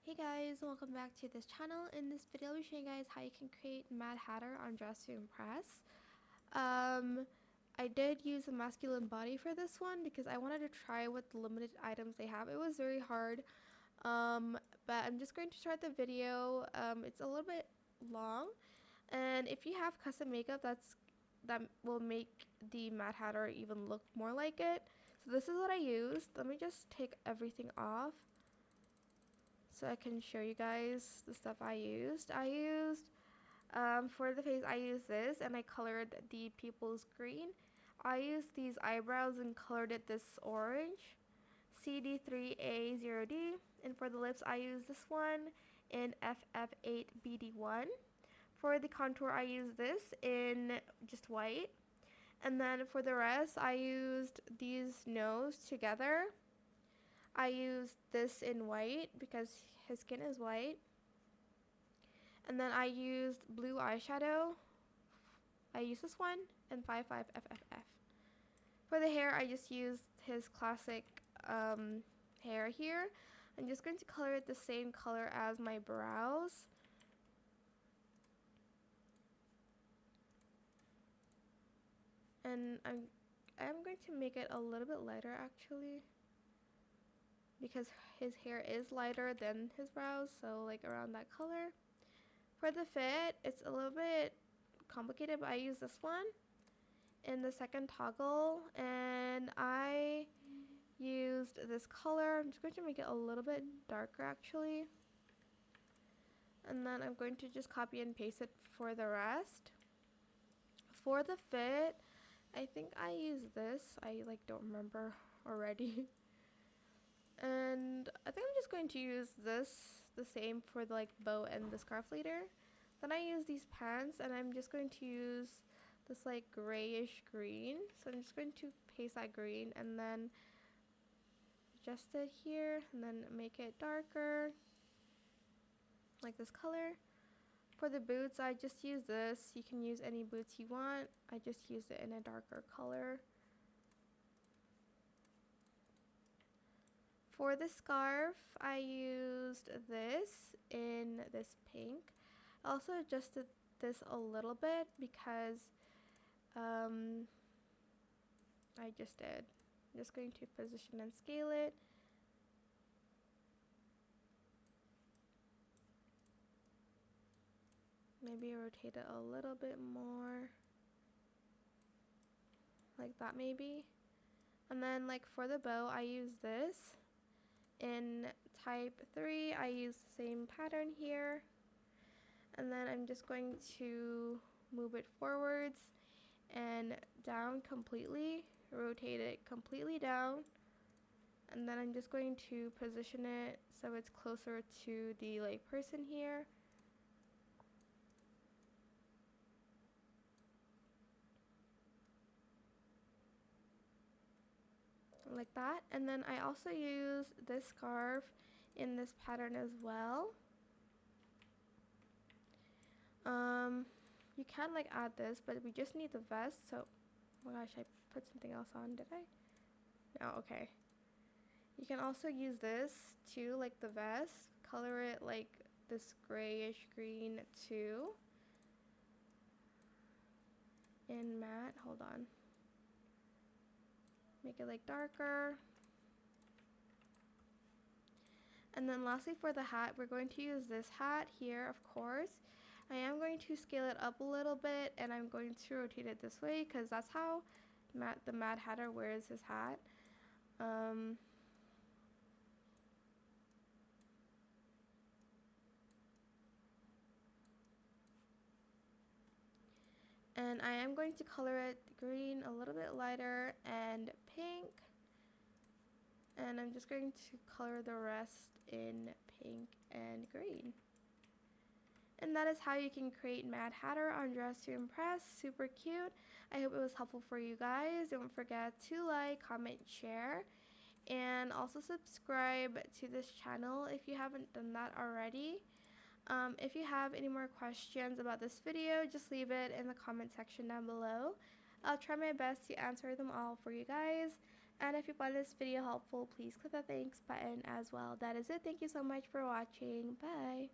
Hey guys, welcome back to this channel. In this video, I'll be showing you guys how you can create Mad Hatter on Dress to Impress. I did use a masculine body for this one because I wanted to try what the limited items they have. It was very hard, but I'm just going to start the video. It's a little bit long, and if you have custom makeup, that will make the Mad Hatter even look more like it. So this is what I used. Let me just take everything off so I can show you guys the stuff I used. For the face, I used this and I colored the pupils green. I used these eyebrows and colored it this orange, CD3A0D. And for the lips, I used this one in FF8BD1. For the contour, I used this in just white. And then for the rest, I used these nose together. I used this in white because his skin is white. And then I used blue eyeshadow. I used this one in 55FFF. For the hair, I just used his classic hair here. I'm just going to color it the same color as my brows. And I'm going to make it a little bit lighter actually, because his hair is lighter than his brows, so like around that color. For the fit, it's a little bit complicated, but I use this one in the second toggle, and I used this color. I'm just going to make it a little bit darker actually, and then I'm going to just copy and paste it for the rest. For the fit, I think I used this. I don't remember already. And I think I'm just going to use this, the same for the bow and the scarf later. Then I use these pants, and I'm just going to use this grayish green. So I'm just going to paste that green and then adjust it here and then make it darker, like this color. For the boots, I just use this. You can use any boots you want. I just used it in a darker color. For the scarf, I used this in this pink. I also adjusted this a little bit because I just did. I'm just going to position and scale it. Maybe rotate it a little bit more. Like that maybe. And then for the bow, I use this. In type 3, I use the same pattern here. And then I'm just going to move it forwards and down completely. Rotate it completely down. And then I'm just going to position it so it's closer to the person here. Like that. And then I also use this scarf in this pattern as well. You can add this, but we just need the vest. So, oh my gosh, I put something else on, did I? No, okay. You can also use this too, like the vest. Color it this grayish green too. In matte, hold on. Make it darker. And then lastly for the hat, we're going to use this hat here, of course. I am going to scale it up a little bit, and I'm going to rotate it this way because that's how the Mad Hatter wears his hat. And I am going to color it green, a little bit lighter, and pink. And I'm just going to color the rest in pink and green. And that is how you can create Mad Hatter on Dress to Impress. Super cute. I hope it was helpful for you guys. Don't forget to like, comment, share, and also subscribe to this channel if you haven't done that already. If you have any more questions about this video, just leave it in the comment section down below. I'll try my best to answer them all for you guys. And if you find this video helpful, please click the thanks button as well. That is it. Thank you so much for watching. Bye.